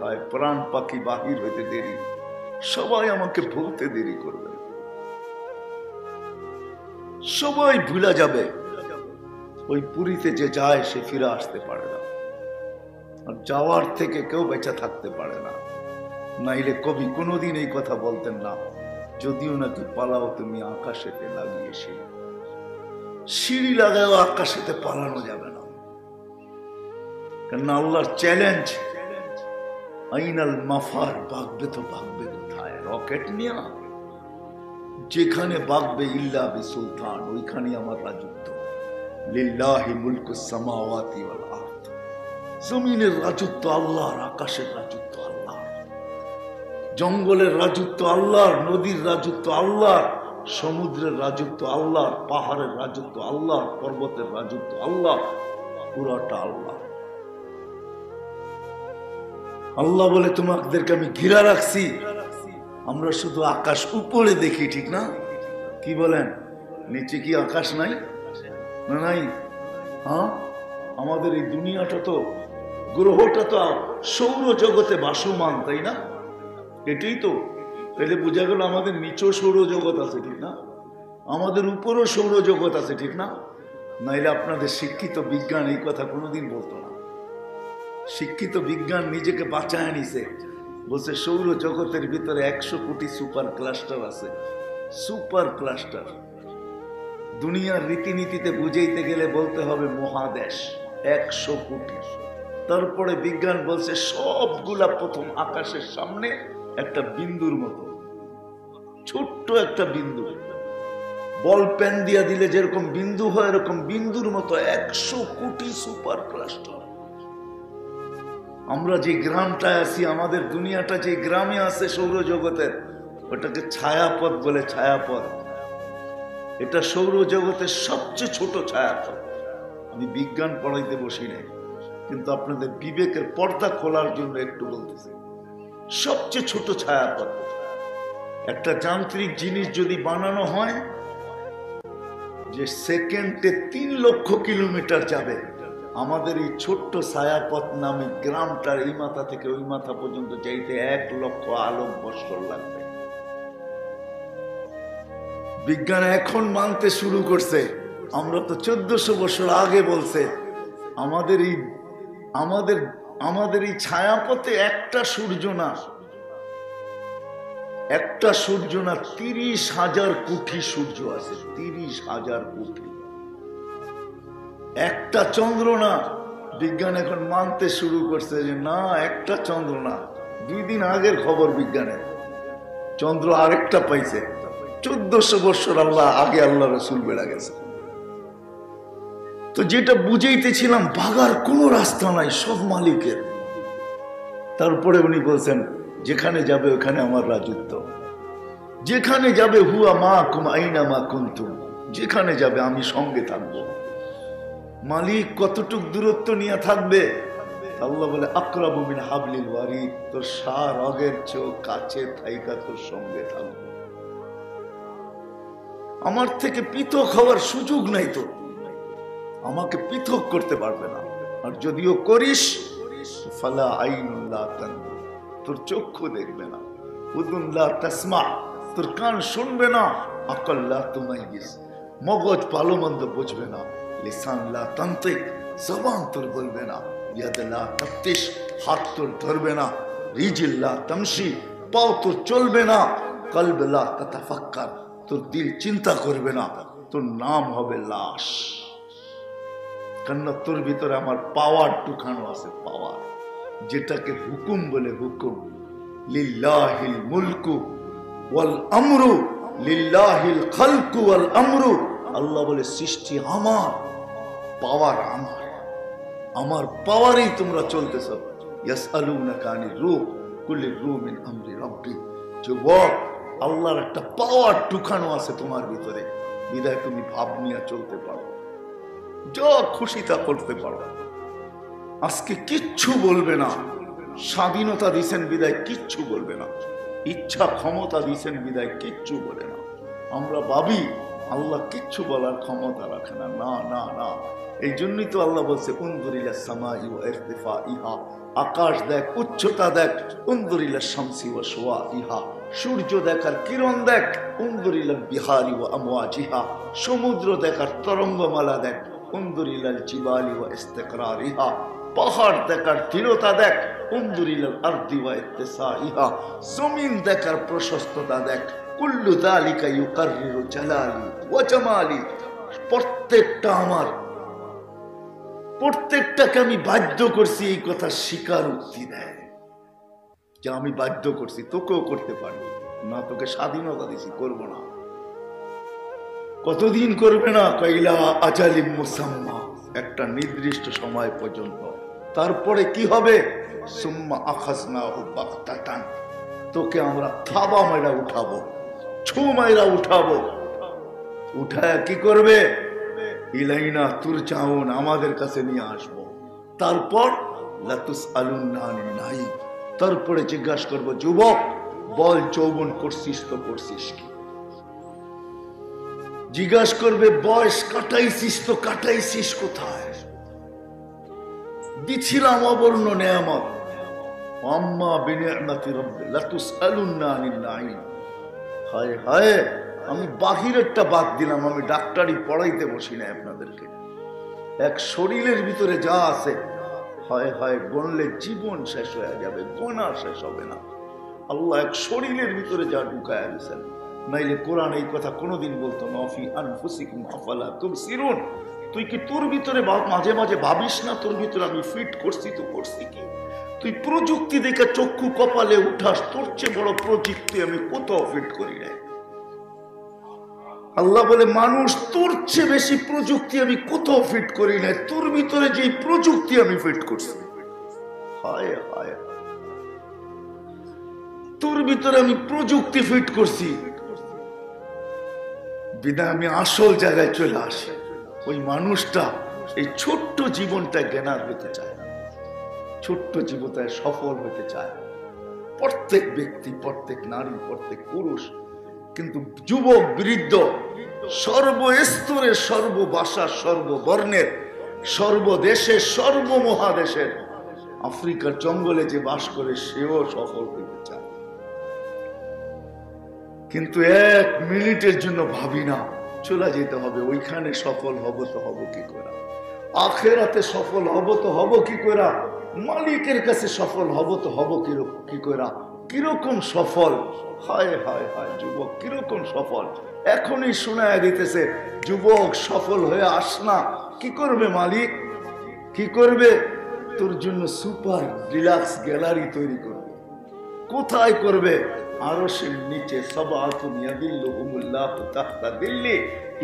হয়, প্রাণ পাখি বাহির হইতে দেরি, সবাই আমাকে ভুলতে দেরি করবে, সবাই ভুলা যাবে। ওই পুরীতে যে যায় সে ফিরে আসতে পারে না, আর যাওয়ার থেকে কেউ বেঁচে থাকতে পারে না। নাইলে কবি কোনোদিন এই কথা বলতেন না, যদিও নাকি পালাও তুমি আকাশেতে লাগিয়ে সিঁড়ি, সিঁড়ি লাগাও আকাশেতে পালানো যাবে না। কারণ আল্লাহর চ্যালেঞ্জ, আইনাল মাফার, ভাগবে তো ভাগবে কোথায়? রকেট নিয়ে? যেখানে ভাগবে ইল্লা বিসুলতান, ওইখানে আমার রাজত্ব। লিল্লাহি মুলকুস সামাওয়াতি ওয়াল আরদ, জমিনের রাজত্ব আল্লাহর, আকাশের রাজত্ব আল্লাহর, জঙ্গলের রাজত্ব আল্লাহর, নদীর রাজত্ব আল্লাহর, সমুদ্রের রাজত্ব আল্লাহর, পাহাড়ের রাজত্ব আল্লাহর, পর্বতের রাজত্ব আল্লাহর, পুরাটা আল্লাহ। আল্লাহ বলে তোমাদেরকে আমি ঘিরা রাখছি। আমরা শুধু আকাশ উপরে দেখি, ঠিক না? কি বলেন, নিচে কি আকাশ নাই? না নাই? হ্যাঁ, আমাদের এই দুনিয়াটা তো, গ্রহটা তো সৌরজগতে ভাসমান, তাই না? এটাই তো, তাহলে বোঝা গেল আমাদের নিচেও সৌরজগৎ আছে, ঠিক না? আমাদের উপরও সৌরজগৎ আছে, ঠিক না? নাইলে আপনাদের শিক্ষিত বিজ্ঞান এই কথা কোনোদিন বলতো না। শিক্ষিত বিজ্ঞান নিজেকে বাঁচায় নিছে, বলছে সৌরজগতের ভিতরে 100 কোটি সুপার ক্লাস্টার আছে। সুপার ক্লাস্টার দুনিয়ার রীতিনীতিতে বুঝাইতে গেলে বলতে হবে মহাদেশ 100 কোটি। তারপরে বিজ্ঞান বলছে সবগুলা প্রথম আকাশের সামনে একটা বিন্দুর মতো, ছোট্ট একটা বিন্দু, বল পেন দিয়া দিলে যেরকম বিন্দু হয় এরকম বিন্দুর মতো 100 কোটি সুপার ক্লাস্টার। আমরা যে গ্রামটায় আছি, আমাদের দুনিয়াটা যে গ্রামে আছে সৌরজগতের, ওটাকে ছায়াপথ বলে। ছায়াপথ, এটা সৌরজগতের সবচেয়ে ছোট ছায়াপথ। আমি বিজ্ঞান পড়াইতে বসি নাই, কিন্তু আপনাদের বিবেকের পর্দা খোলার জন্য একটু বলতেছি। সবচেয়ে ছোট ছায়াপথ। একটা যান্ত্রিক জিনিস যদি বানানো হয় যে সেকেন্ডে 3 লক্ষ কিলোমিটার যাবে, আমাদের এই ছোট্ট ছায়াপথ নামে গ্রামটার এই মাথা থেকে ওই মাথা পর্যন্ত যাইতে 1 লক্ষ আলোক বৎসর লাগবে। বিজ্ঞান এখন মানতে শুরু করছে। আমরা তো 1400 বছর আগে বলছে আমাদের এই ছায়াপথে একটা সূর্য না, 30,000 কোটি সূর্য আছে। 30,000 কোটি। একটা চন্দ্র না। বিজ্ঞান এখন মানতে শুরু করছে যে না, একটা চন্দ্র না। 2 দিন আগের খবর বিজ্ঞানের, চন্দ্র আরেকটা পাইছে। 1400 বছর আগে আল্লাহ রসুল বেড়া গেছে। তো যেটা বুঝাইতেছিলাম, ভাগার কোনো রাস্তা নাই, সব মালিকের। তারপরে উনি বলছেন যেখানে যাবে ওখানে আমার রাজত্ব, যেখানে যাবে হুয়া মা কুম আইনা মা কুনতুম, যেখানে যাবে আমি সঙ্গে থাকবো। মালিক কতটুক দূরত্ব নিয়ে থাকবে? আল্লাহ বলে আকরাবু মিন হাবলিল ওয়ারিদ, তোর সার আগের চেয়েও কাছে থাইকা তোর সঙ্গে থাকবো। আমার থেকে পৃথক হওয়ার সুযোগ নাই তো, আমাকে পৃথক করতে পারবে না। আর যদিও করিস, ফালা আইনুল্লাহ তানজুর, তোর চক্ষু দেখবে না। উযুনল্লাহ তাসমা, তোর কান শুনবে না। আকল্লাহ তুমাইয়িজ, মগজ ভালো মন্দ বুঝবে না। লিসান লা তানতিক, জবান তোর বলবে না। ইয়াদ লা তাফতিশ, হাত তোর ধরবে না। রিজিল লা তামশি, পাও তোর চলবে না। কলব লা তাতাফাক্কার, তোর দিল চিন্তা করবে না। তোর নাম হবে লাশ। কেননা তোর ভিতরে আমার পাওয়ার ঢুকানো আছে, পাওয়ার, যেটাকে হুকুম বলে। হুকুম লিল্লাহিল মুলকু ওয়াল আমরু, লিল্লাহিল খালকু ওয়াল আমরু। আল্লাহ বলে সৃষ্টি আমার, পাওয়ার আমার, আমার পাওয়ারেই তোমরা চলতেছ। ইয়াসআলুনাকা আনির রূহ কুল্লির রূহ মিন আমরি রাব্বি। যুবক, আল্লাহর একটা পাওয়ার ঢুকানো আছে তোমার ভিতরে, বিধায় তুমি ভাব নিয়ে চলতে পারো, যা খুশি তা করতে পারো। আজকে কিচ্ছু বলবে না। স্বাধীনতা দিছেন বিদায় কিচ্ছু বলবে না। ইচ্ছা ক্ষমতা দিছেন বিদায় কিচ্ছু বলে না। আমরা ভাবি আল্লাহ কিচ্ছু বলার ক্ষমতা রাখে না। না না না, এই জন্যই তো আল্লাহ বলছে উনজুর ইলাস সামাই ওয়া ইরতিফাইহা, আকাশ দেখ, উচ্চতা দেখ, উনজুর ইলা শামসি ওয়া শুওয়াইহা, সূর্য দেখার কিরণ দেখ, উনজুর ইলা বিহারি ওয়া আমওয়াজিহা, সমুদ্র দেখার তরঙ্গমালা দেখ, উনজুর ইলাল জিবালি ওয়া ইস্তিকরারিহা, পাহাড় দেখার দৃঢ়তা দেখ, উনজুর ইলাল আরদি ওয়া ইত্তিসাইহা, জমিন দেখার প্রশস্ততা দেখ, কুল্লু যালিকা ইউকাররিরু জালালি ওয়া জামালি। প্রত্যেকটা আমার, প্রত্যেকটাকে আমি বাধ্য করছি এই কথা স্বীকারোক্তি দেয় যে আমি বাধ্য করছি, তোকেও করতে পারবি না, তোকে স্বাধীনতা দিছি, করবো না। কতদিন করবে না? কইলা আজালিম মুসাম্মা, একটা নির্দিষ্ট সময় পর্যন্ত। তারপরে কি হবে? সুম্মা আখাযনাহু বাগতাতান, তোকে আমরা থাবা মাইরা উঠাবো, ছু মাইরা উঠাবো। উঠায় কি করবে? ইলাইনা তুরজাউন, আমাদের কাছে নিয়ে আসবো। তারপর লাতুসআলুন্না আনিন নাঈম, তারপরে জিজ্ঞাসা করবো, যুবক বল যৌবন করছিস তো করছিস কি? জিজ্ঞাসা করবে, বয়স কাটাইছিস তো কাটাইছিস কোথায়? দিছিলাম অবর্ণ নেয়ামত, আম্মা বিনিআমাতি রাব্বি লাতুসআলুন্না আনিন নাঈম। হায় হায়, আমি বাহিরেরটা বাদ দিলাম, আমি ডাক্তারি পড়াইতে বসি না আপনাদেরকে। এক শরীরের ভিতরে যা আছে, হায় হায় গণলে জীবন শেষ হয়ে যাবে, গোনা শেষ হবে না। আল্লাহ এক শরীরের ভিতরে যা ঢুকায় দিয়েছেন, নাইলে কোরআন এই কথা কোনোদিন বলতো না, ফি আনফুসিকুম আফালা তুবসিরুন। তুই কি তোর ভিতরে মাঝে মাঝে ভাবিস না, তোর ভিতরে আমি ফিট করছি তো করছি কি? তুই প্রযুক্তি দেখে চক্ষু কপালে উঠাস, তোর চেয়ে বড় প্রযুক্তি আমি কোথাও ফিট করি না। আল্লাহ বলে, মানুষ তোর চেয়ে বেশি প্রযুক্তি আমি কোথাও ফিট করি না, তোর ভিতরে যে প্রযুক্তি আমি ফিট করছি। হায় হায়, তোর ভিতরে আমি প্রযুক্তি ফিট করছি, বিদায় আমি আসল জায়গায় চলে আসি। ওই মানুষটা এই ছোট্ট জীবনটা জ্ঞান হতে চায়, ছোট্ট জীবনটায় সফল হতে চায় প্রত্যেক ব্যক্তি, প্রত্যেক নারী, প্রত্যেক পুরুষ। কিন্তু যুবক বৃদ্ধ সর্বস্তরের, সর্বভাষার, সর্ববর্ণের, সর্বদেশের, সর্বমহাদেশের, আফ্রিকার জঙ্গলে যে বাস করে সেও সফল হতে চায়। কিন্তু এক মিনিটের জন্য ভাবি না চলে যেতে হবে ওইখানে, সফল হব তো হব কি করে, আখেরাতে সফল হব তো হব কি করে, মালিকের কাছে সফল হব তো হব কি করে, কিরকম সফল। হায় হায় হায় যুবক, কিরকম সফল। এখনই শোনায় দিতেছে, যুবক সফল হয়ে আস না। কি করবে মালিক? কি করবে? তোর জন্য সুপার ডিলাক্স গ্যালারি তৈরি করবে। কোথায় করবে? আরশের নিচে। সাবআতুন ইয়াযিল্লুহুমুল্লাহু তাহতা দিল্লি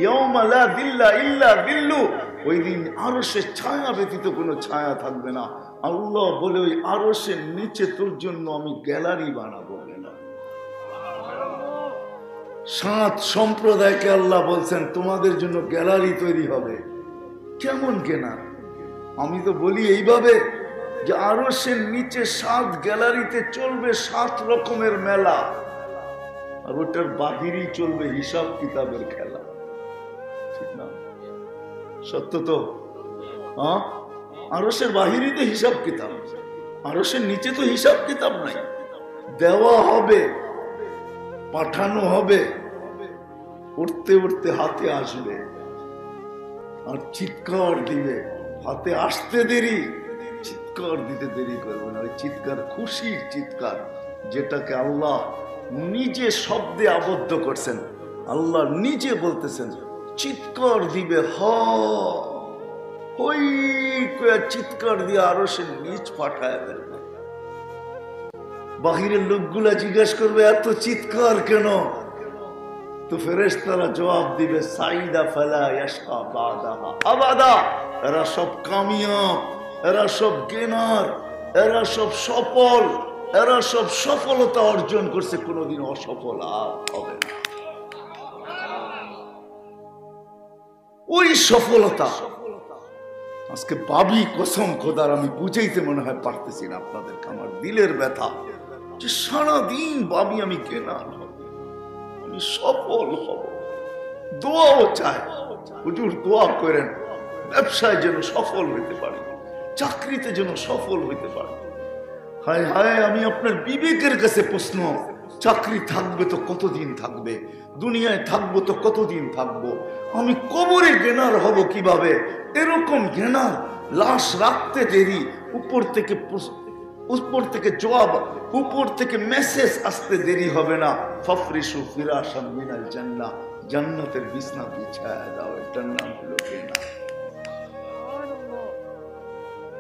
ইয়াওমা লা দিল্লা ইল্লা দিল্লু। ওই দিন আরশের ছায়া ব্যতীত কোনো ছায়া থাকবে না। আল্লাহ বলে, ওই আরশের নিচে তোর জন্য আমি গ্যালারি বানাবো। 7 সম্প্রদায়কে আল্লাহ বলছেন তোমাদের জন্য গ্যালারি তৈরি হবে। কেমন কেনা? আমি তো বলি এইভাবে যে আরশের নিচে 7 গ্যালারিতে চলবে 7 রকমের মেলা, আর ওটার বাহিরেই চলবে হিসাব কিতাবের খেলা। ঠিক না? সত্য তো? হ্যাঁ, আরশের বাহিরেই তো হিসাব কিতাব, আরশের নিচে তো হিসাব কিতাব নাই। দেওয়া হবে, পাঠানো হবে, উঠতে উঠতে হাতে আসবে আর চিৎকার দিবে। হাতে আসতে দেরি, চিৎকার দিতে দেরি করবে না। ওই চিৎকার খুশির চিৎকার, যেটাকে আল্লাহ নিজে শব্দে আবদ্ধ করছেন। আল্লাহ নিজে বলতেছেন চিৎকার দিবে, হই করে চিৎকার দিয়ে আরশের নিচ পাঠায় ফেলবে। বাহিরের লোকগুলা জিজ্ঞাসা করবে এত চিৎকার কেন? তো ফেরেশতারা জবাব দিবে, সাইদা ফালা ইয়াশকা বাদাহা আবাদা। এরা সব কামিয়াব, এরা সব গেনার, এরা সব সফল, এরা সব সফলতা অর্জন করছে, কোনোদিন অসফল আর হবে না। ওই সফলতা আজকে পাবি, কসম খোদার আমি বুঝাইতে মনে হয় পারতেছি না আপনাদেরকে। আমার দিলের ব্যথা যে সারাদিন ভাবি আমি গেনার হব, আমি সফল হব। দোয়াও চায়, হুজুর দোয়া করেন ব্যবসায় যেন সফল হইতে পারি, চাকরিতে যেন সফল হইতে পারি, হায় হায়, আমি আপনার বিবেকের কাছে প্রশ্ন, চাকরি থাকবে তো কতদিন থাকবে, দুনিয়ায় থাকবো তো কতদিন থাকবো, আমি কবরে জ্ঞানার হব কিভাবে? এরকম জ্ঞানার লাশ রাখতে দেরি, উপর থেকে জবাব, উপর থেকে মেসেজ আসতে দেরি হবে না। ফাফরিশু ফিরাশান মিনাল জান্নাহ, জান্নাতের বিছনা বিছায়া দাও, এটার নাম হলো জ্ঞান।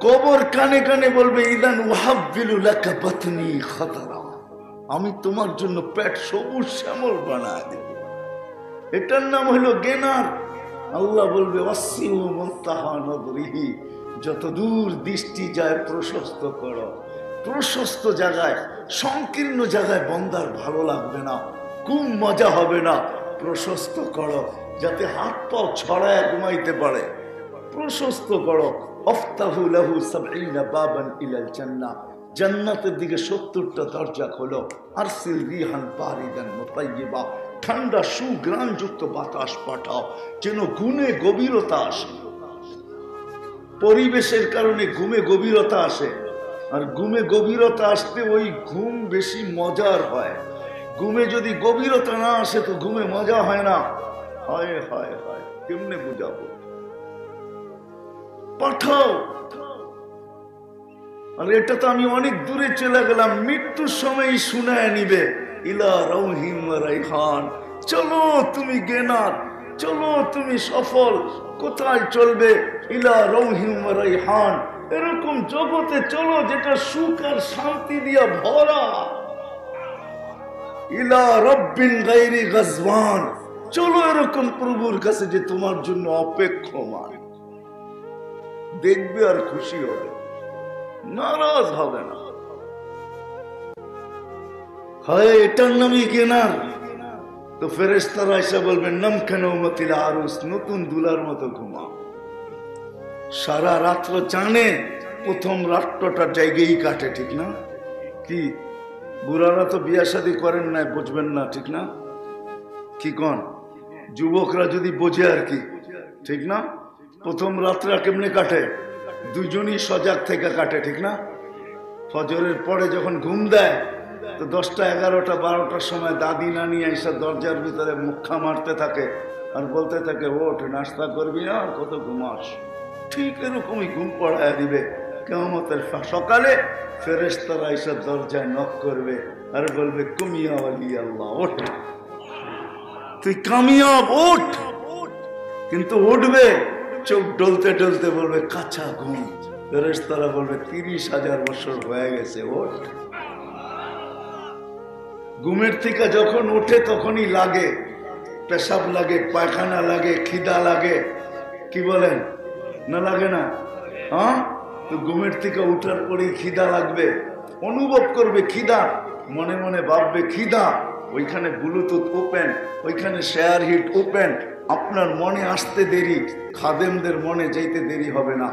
কবর কানে কানে বলবে ইদান ওয়াহাব্বিলু লাকা বাতনি খাতারা, আমি তোমার জন্য পেট সবুজ শ্যামল বানায় দেব, এটার নাম হলো জ্ঞানার। আল্লাহ বলবে ওয়াসিউ মুনতাহা নদরিহি, যত দূর দৃষ্টি যায় প্রশস্ত করো। প্রশস্ত জায়গায়, সংকীর্ণ জায়গায় বন্দার ভালো লাগবে না, খুব মজা হবে না। প্রশস্ত করো যাতে হাত পাও ছড়ায় ঘুমাইতে পারে, প্রশস্ত করো। আফতাহু লাহু সাবঈনা বাবান ইলাল জান্নাহ, জান্নাতের দিকে 70টা দরজা খোলো। আরসিল রিহান বারিদান মুতাইয়্যিবা, ঠান্ডা সুঘ্রাণযুক্ত বাতাস পাঠাও, যেন ঘুমে গভীরতা আসে। পরিবেশের কারণে ঘুমে গভীরতা আসে, আর ঘুমে গভীরতা আসতে ওই ঘুম বেশি মজার হয়। ঘুমে যদি গভীরতা না আসে তো ঘুমে মজা হয় না। হায় হায় হায়, কেমনে বুঝাবো? পাঠাও। আর এটা তো আমি অনেক দূরে চলে গেলাম, মৃত্যুর সময় শুনায় নিবে ইলা রাউহিম ওয়া রাইহান, চলো তুমি জ্ঞানার, চলো তুমি সফল। কোথায় চলবে? ইলা রাউহিম ওয়া রাইহান, এরকম জগতে চলো যেটা সুখ আর শান্তি দিয়া ভরা। ইলা রব্বিন গায়রি গাজওয়ান, চলো এরকম প্রভুর কাছে যে তোমার জন্য অপেক্ষমান। দেখবে আর খুশি হবে, নারাজ হবে না। হয় এটার নামই জ্ঞানার। তো ফেরেশতারা এসে বলবেন নামখানা উম্মতিল আরুস, নতুন দুলার মতো ঘুমাও। সারা রাত্র জানে প্রথম রাত্রটার জায়গায় কাটে, ঠিক না? কি বুড়ারা তো বিয়া শাদী করেন না, বুঝবেন না, ঠিক না? কি কন? যুবকরা যদি বোঝে আর কি, ঠিক না? প্রথম রাত্রা কেমনে কাটে? দুজনই সজাগ থেকে কাটে, ঠিক না? ফজরের পরে যখন ঘুম দেয় তো 10টা 11টা 12টার সময় দাদি নানি এসে দরজার ভিতরে মুখা মারতে থাকে আর বলতে থাকে ওঠ, নাস্তা করবি না, আর কত ঘুমাস। ঠিক এরকমই ঘুম পড়ায় দিবে। কিয়ামতের সকালে ফেরেশতারা এসে দরজায় নক করবে আর বলবে কুমিয়া ওয়ালি আল্লাহ, ওঠ, তুই কামিয়াব, ওঠ। কিন্তু উঠবে, চোখ ডলতে ডলতে বলবে কাঁচা ঘুম। ফেরেশতারা বলবে 30,000 বছর হয়ে গেছে, ওঠ। ঘুমের থেকে যখন ওঠে তখনই লাগে, পেশাব লাগে, পায়খানা লাগে, খিদা লাগে, কি বলেন? না লাগে না? হ্যাঁ, তো ঘুমের থেকে উঠার পরেই খিদা লাগবে, অনুভব করবে খিদা, মনে মনে ভাববে খিদা। ওইখানে ব্লুটুথ ওপেন, ওইখানে শেয়ার হিট ওপেন। আপনার মনে আসতে দেরি, খাদেমদের মনে যাইতে দেরি হবে না,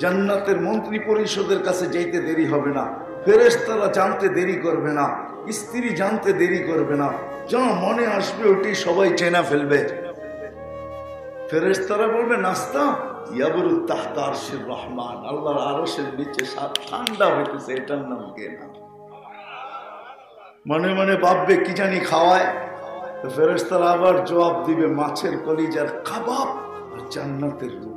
জান্নাতের মন্ত্রী পরিষদের কাছে যাইতে দেরি হবে না, ফেরেশতারা জানতে দেরি করবে না, স্ত্রী জানতে দেরি করবে না। যা মনে আসবে ওটি সবাই চেনা ফেলবে। ফেরেশতারা বলবে নাস্তা ইয়াবরু তাহতা আরশির রহমান, আল্লাহর আরশের নিচে ঠান্ডা হইতেছে, এটার নাম জ্ঞান। মনে মনে ভাববে কি জানি খাওয়ায়, তো ফেরেশতারা আবার জবাব দিবে মাছের কলিজার কাবাব আর জান্নাতের রুটি।